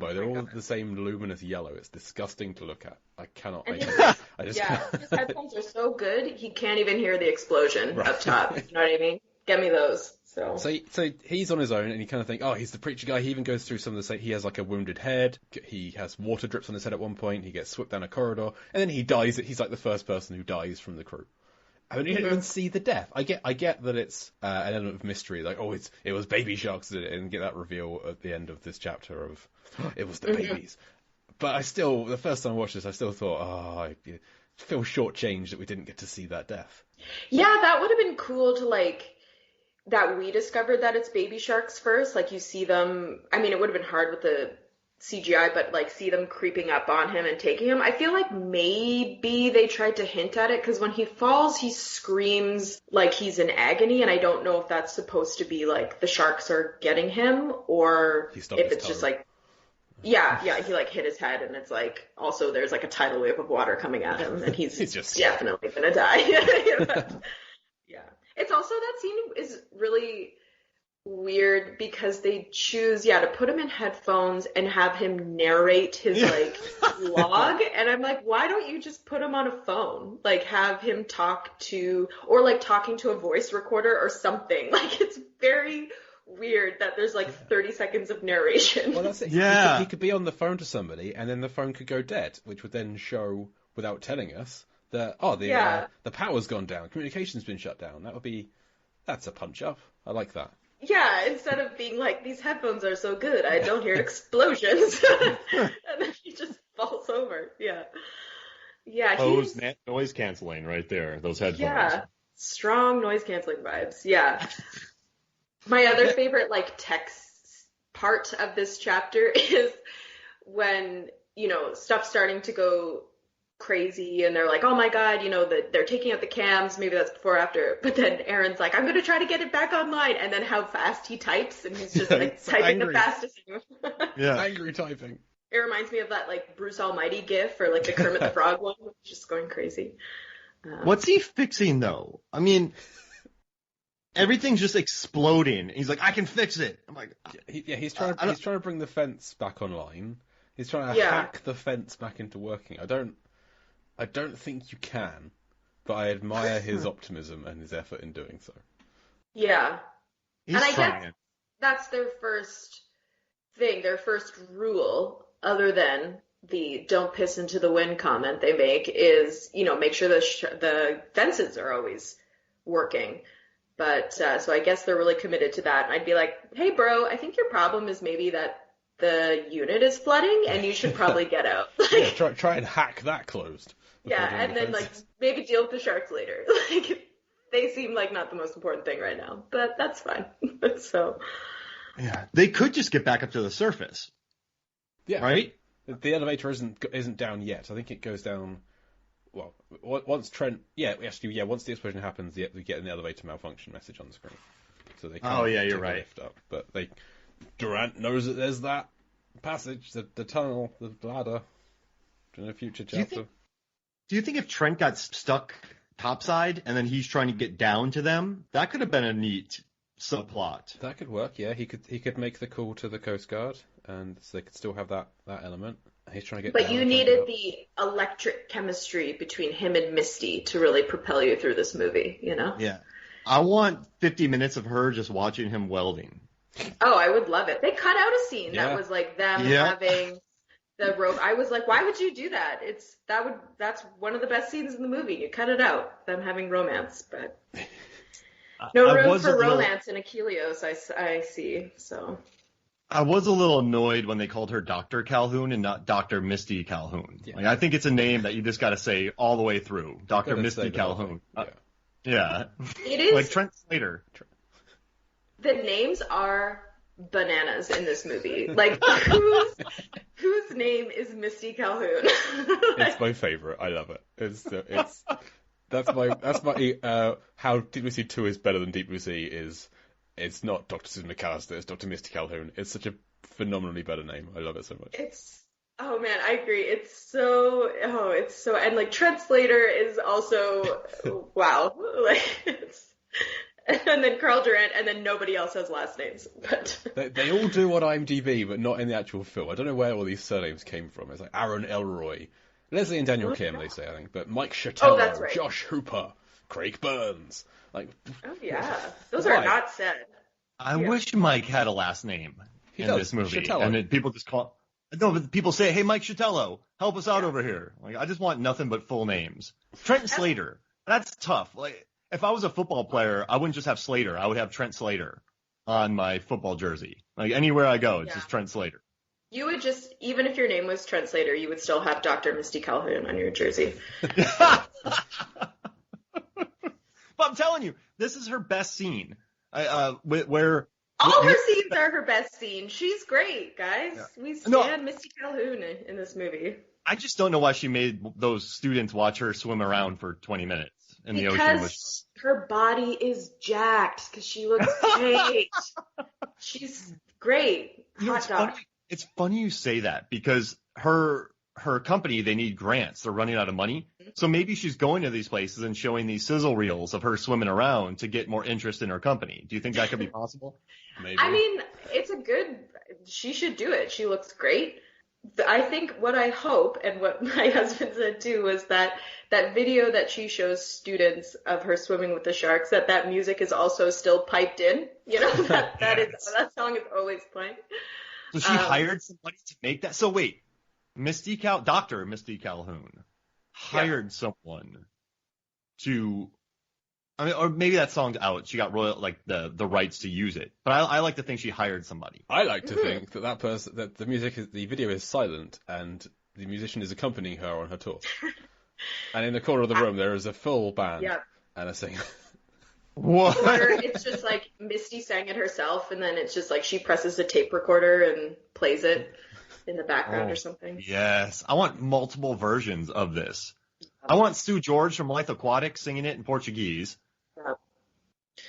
combo. They're all the same luminous yellow. It's disgusting to look at. I cannot. And I just yeah, can't. his headphones are so good, he can't even hear the explosion Right. up top. You know what I mean? Get me those. So he's on his own, and you kind of think, oh, he's the preacher guy. He even goes through some of the. He has like a wounded head. He has water drips on his head at one point. He gets swept down a corridor, and then he dies. He's like the first person who dies from the crew. I mean, you don't even see the death. I get that it's an element of mystery, like, oh, it was baby sharks, and get that reveal at the end of this chapter of it was the babies. But the first time I watched this, I still thought, oh, I feel shortchanged that we didn't get to see that death. Yeah, that would have been cool to that we discovered that it's baby sharks first. Like, you see them, I mean, it would have been hard with the CGI, but see them creeping up on him and taking him. I feel like maybe they tried to hint at it, because when he falls, he screams like he's in agony, and I don't know if that's supposed to be the sharks are getting him, or if it's just yeah, he hit his head, and it's also there's a tidal wave of water coming at him, and he's just definitely gonna die. Yeah. It's also, that scene is really weird because they choose, to put him in headphones and have him narrate his log, and I'm like, why don't you just put him on a phone? Have him talk to, or talking to a voice recorder or something. It's very weird that there's 30 seconds of narration. Well, that's it. Yeah. He could be on the phone to somebody, and then the phone could go dead, which would then show, without telling us, that, the power's gone down, communication's been shut down. That's a punch up. I like that. Yeah, instead of being these headphones are so good, I don't hear explosions. And then he just falls over. Yeah. Yeah. Noise canceling right there, those headphones. Yeah. Strong noise canceling vibes. Yeah. My other favorite, text part of this chapter is when, stuff's starting to go crazy, and they're like, oh my god, that they're taking out the cams, maybe that's before or after, but then Aaron's like, I'm gonna try to get it back online, and then how fast he types, and he's just typing angry. The fastest. Yeah, angry typing. It reminds me of that Bruce Almighty gif, or the Kermit the Frog one, just going crazy. What's he fixing though? I mean, everything's just exploding. He's like, I can fix it. I'm like, he's trying to bring the fence back online. He's trying to hack the fence back into working. I don't think you can, but I admire his optimism and his effort in doing so. Yeah. He's trying. Guess that's their first thing, their first rule, other than the don't piss into the wind comment they make, is, make sure the fences are always working. But, so I guess they're really committed to that. And I'd be like, hey bro, I think your problem is maybe that the unit is flooding, and you should probably get out. Try and hack that closed. Yeah, and then maybe deal with the sharks later. They seem not the most important thing right now, but that's fine. So. Yeah, they could just get back up to the surface. Yeah. Right? The elevator isn't down yet. I think it goes down. Well, once Trent. Yeah, actually, once the explosion happens, we get an elevator malfunction message on the screen. So they can't you're right. Lift up, but Durant knows that there's that passage, the tunnel, the ladder in a future chapter. Do you think if Trent got stuck topside and then he's trying to get down to them, that could have been a neat subplot? That could work, yeah. He could make the call to the Coast Guard, and so they could still have that element. He's trying to get. But you needed the electric chemistry between him and Misty to really propel you through this movie, Yeah. I want 50 minutes of her just watching him welding. Oh, I would love it. They cut out a scene that was them having the rope. I was like, why would you do that? That's one of the best scenes in the movie. You cut it out, them having romance, but no room for romance in Achilleos, I see. So I was a little annoyed when they called her Dr. Calhoun and not Dr. Misty Calhoun. Yeah. I think it's a name that you just got to say all the way through. Dr. Misty Calhoun. Yeah. It is Trent Slater. The names are bananas in this movie. Whose name is Misty Calhoun? It's my favorite. I love it. That's my how Deep Blue Sea 2 is better than Deep Blue Sea is. It's not Dr. Susan McAllister. It's Dr. Misty Calhoun. It's such a phenomenally better name. I love it so much. Oh man, I agree. It's so, and Trent Slater is also, wow. and then Carl Durant, and then nobody else has last names. But they all do on IMDb, but not in the actual film. I don't know where all these surnames came from. It's like Aaron Elroy, Leslie and Daniel Kim, they say, I think, but Mike Chatello, that's right. Josh Hooper, Craig Burns. Like, oh yeah, those are not said. I wish Mike had a last name this movie, Chatello. and then people just call. No, but people say, "Hey, Mike Chatello, help us out over here." Like, I just want nothing but full names. Trent Slater, that's tough. Like, if I was a football player, I wouldn't just have Slater. I would have Trent Slater on my football jersey. Like, anywhere I go, it's just Trent Slater. You would just, even if your name was Trent Slater, you would still have Dr. Misty Calhoun on your jersey. But I'm telling you, this is her best scene. Where all her scenes are her best scene. She's great, guys. Yeah. We stand Misty Calhoun in this movie. I just don't know why she made those students watch her swim around for 20 minutes in the ocean. Because her body is jacked. Because she looks great. She's great. Hot dog. It's funny you say that because her company, they need grants. They're running out of money. So maybe she's going to these places and showing these sizzle reels of her swimming around to get more interest in her company. Do you think that could be possible? Maybe. I mean, she should do it. She looks great. I think what I hope, and what my husband said too, was that video that she shows students of her swimming with the sharks, that music is also still piped in. You know, that song is always playing. So she hired somebody to make that. So wait. Dr. Misty Calhoun hired someone to, I mean, or maybe that song's out. She got the rights to use it. But I like to think she hired somebody. I like to think that person, that the video is silent and the musician is accompanying her on her tour. And in the corner of the room there is a full band and a singer. What? Or it's just like Misty sang it herself, and then it's just like she presses a tape recorder and plays it in the background or something. Yes. I want multiple versions of this. I want Stu George from Life Aquatic singing it in Portuguese. Yeah.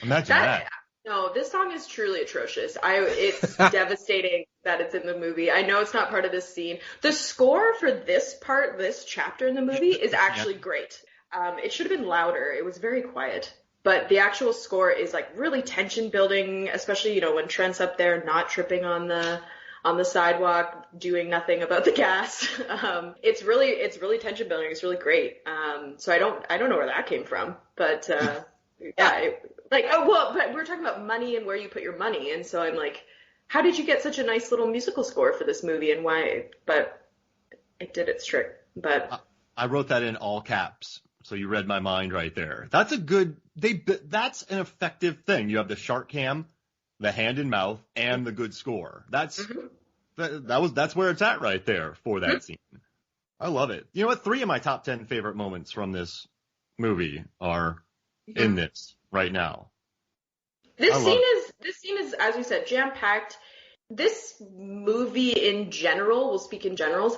Imagine that. No, this song is truly atrocious. It's devastating that it's in the movie. I know it's not part of this scene. The score for this chapter in the movie is actually great. It should have been louder. It was very quiet. But the actual score is like really tension building, especially, when Trent's up there not tripping on the sidewalk, doing nothing about the gas. It's really tension building. It's really great. So I don't know where that came from, but but we're talking about money and where you put your money, and so I'm like, how did you get such a nice little musical score for this movie, and why? But it did its trick. But I wrote that in all caps, so you read my mind right there. That's that's an effective thing. You have the shark cam, the hand in mouth, and the good score. That's where it's at right there for that scene. I love it. You know what? 3 of my top 10 favorite moments from this movie are in this right now. This scene is, as we said, jam-packed. This movie in general, we'll speak in generals,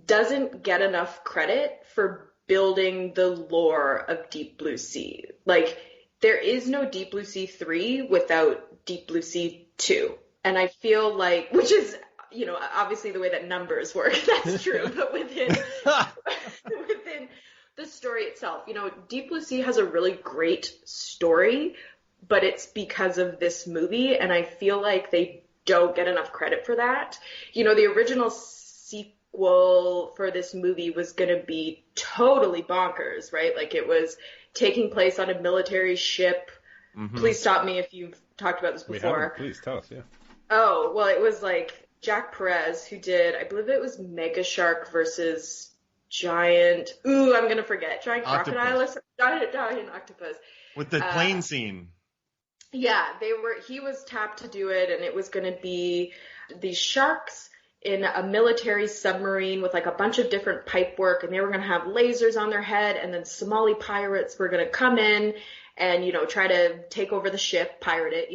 doesn't get enough credit for building the lore of Deep Blue Sea. Like, there is no Deep Blue Sea 3 without Deep Blue Sea 2. And I feel like, which is, obviously the way that numbers work, that's true, but within the story itself, Deep Blue Sea has a really great story, but it's because of this movie, and I feel like they don't get enough credit for that. The original sequel for this movie was going to be totally bonkers, right? Like, it was taking place on a military ship. Mm-hmm. Please stop me if you've talked about this before. Please tell us, yeah. Oh, well, it was like Jack Perez who did, I believe it was Mega Shark versus Giant, I'm going to forget, Giant Crocodile or something, Giant Octopus. With the plane scene. Yeah, he was tapped to do it, and it was going to be these sharks in a military submarine with like a bunch of different pipe work, and they were going to have lasers on their head, and then Somali pirates were going to come in and, try to take over the ship, pirate it,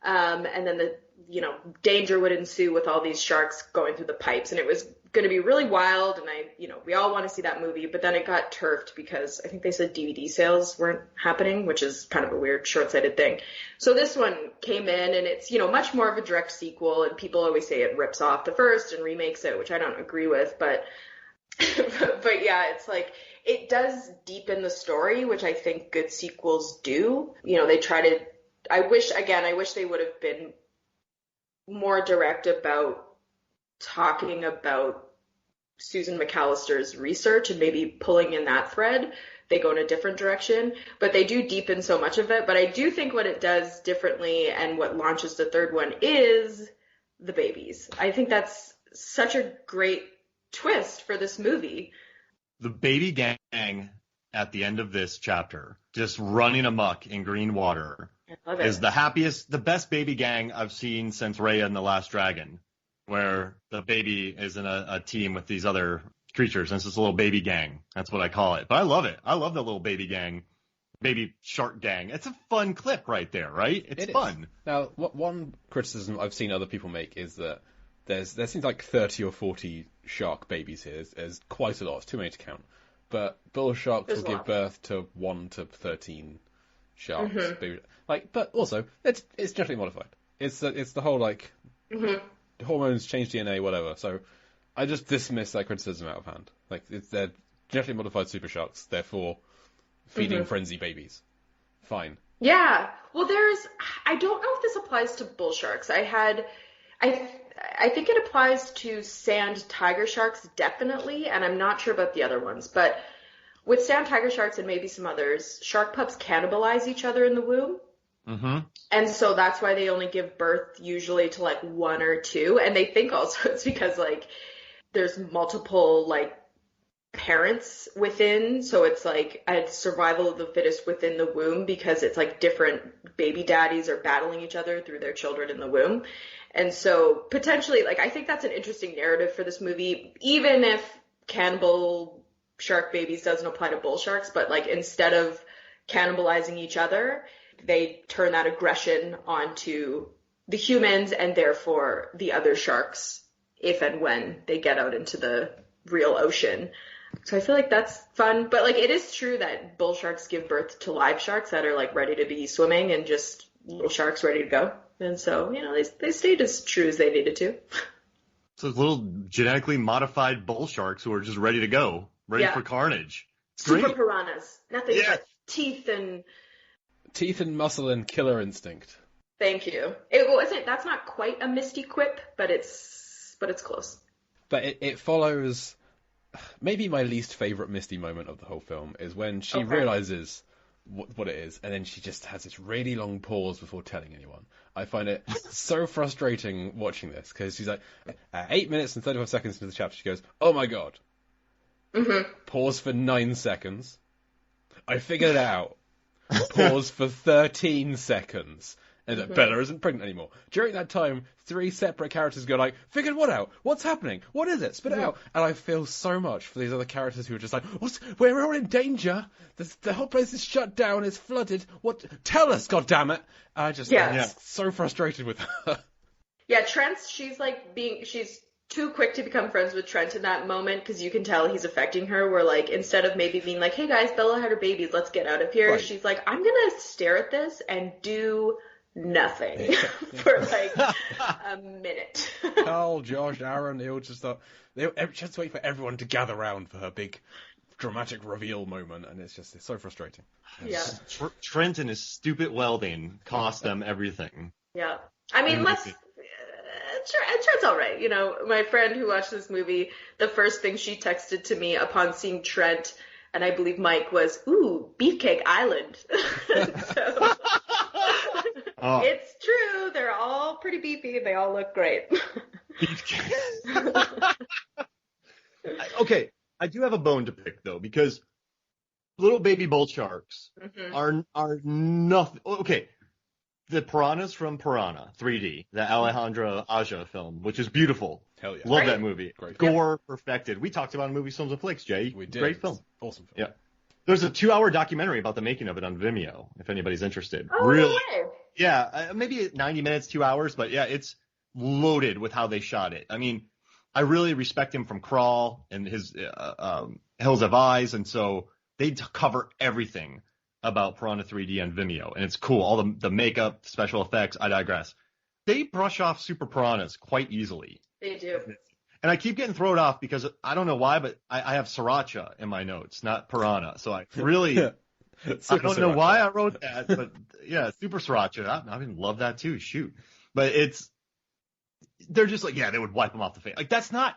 and then the, danger would ensue with all these sharks going through the pipes, and it was going to be really wild, and we all want to see that movie, but then it got turfed because I think they said DVD sales weren't happening, which is kind of a weird, short-sighted thing. So this one came in, and it's, much more of a direct sequel, and people always say it rips off the first and remakes it, which I don't agree with, but But yeah, it's like it does deepen the story, which I think good sequels do. You know, they try to. I wish they would have been more direct about talking about Susan McAllister's research and maybe pulling in that thread. They go in a different direction, but they do deepen so much of it. But I do think what it does differently and what launches the third one is the babies. I think that's such a great twist for this movie. The baby gang at the end of this chapter, just running amok in green water, I love it. is the best baby gang I've seen since Raya and the Last Dragon, where the baby is in a team with these other creatures, and it's just a little baby gang. That's what I call it. But I love it. I love the little baby gang, baby shark gang. It's a fun clip right there, right? It's fun. Now, one criticism I've seen other people make is that there seems like 30 or 40 shark babies here. There's quite a lot. It's too many to count. But bull sharks will give birth to 1 to 13 sharks. Baby, but also it's genetically modified. It's the whole hormones change DNA, whatever. So I just dismiss that criticism out of hand. They're genetically modified super sharks, therefore feeding frenzy babies. Fine. Yeah. Well, I don't know if this applies to bull sharks. I think it applies to sand tiger sharks, definitely, and I'm not sure about the other ones. But with sand tiger sharks and maybe some others, shark pups cannibalize each other in the womb. Mm-hmm. And so that's why they only give birth usually to 1 or 2. And they think also it's because there's multiple parents within. So it's a survival of the fittest within the womb, because it's different baby daddies are battling each other through their children in the womb. And so potentially, I think that's an interesting narrative for this movie, even if cannibal shark babies doesn't apply to bull sharks, but instead of cannibalizing each other, they turn that aggression onto the humans and therefore the other sharks if and when they get out into the real ocean. So I feel like that's fun. But it is true that bull sharks give birth to live sharks that are ready to be swimming and just little sharks ready to go. And so, they stayed as true as they needed to. So little genetically modified bull sharks who are just ready to go, ready for carnage. Super Great. piranhas. Nothing but teeth and muscle and killer instinct. Thank you. It wasn't. That's not quite a Misty Quip, but it's close. But it follows. Maybe my least favorite Misty moment of the whole film is when she realizes what it is, and then she just has this really long pause before telling anyone. I find it so frustrating watching this, because she's at 8 minutes and 35 seconds into the chapter, she goes, "Oh my god." Pause for 9 seconds. I figured it out. Pause for 13 seconds. And Bella isn't pregnant anymore. During that time, 3 separate characters go "Figured what out? What's happening? What is it? Spit it out." And I feel so much for these other characters who are just we're all in danger. The whole place is shut down. It's flooded. What? Tell us, goddammit. I just I'm so frustrated with her. Yeah, Trent's, she's too quick to become friends with Trent in that moment, because you can tell he's affecting her, where instead of maybe being "Hey guys, Bella had her babies, let's get out of here," she's I'm gonna stare at this and do nothing for a minute. Carl, Josh, Aaron, they all just thought they just wait for everyone to gather round for her big dramatic reveal moment, and it's so frustrating. Yeah. Trent and his stupid welding cost them everything. Yeah. I mean, Trent's all right. My friend who watched this movie, the first thing she texted to me upon seeing Trent, and I believe Mike, was, "Ooh, Beefcake Island." So, it's true. They're all pretty beefy. They all look great. Okay, I do have a bone to pick, though, because little baby bull sharks are nothing. Okay, the piranhas from Piranha 3D, the Alejandro Aja film, which is beautiful. Hell yeah. Love that movie. Great. Gore perfected. We talked about Movies, Films, and Flicks, Jay. We did. Great film. Awesome film. Yeah. There's a 2-hour documentary about the making of it on Vimeo, if anybody's interested. Oh, really? no way. Yeah, maybe 90 minutes, 2 hours, but yeah, it's loaded with how they shot it. I mean, I really respect him from Crawl and his Hills Have Eyes, and so they cover everything about Piranha 3D on Vimeo, and it's cool. All the makeup, special effects, I digress. They brush off Super Piranhas quite easily. They do. And I keep getting thrown off because I don't know why, but I have sriracha in my notes, not piranha. So I really, I don't know why I wrote that, but yeah, super sriracha. I even love that too. Shoot. But they're just like, yeah, they would wipe them off the face. Like, that's not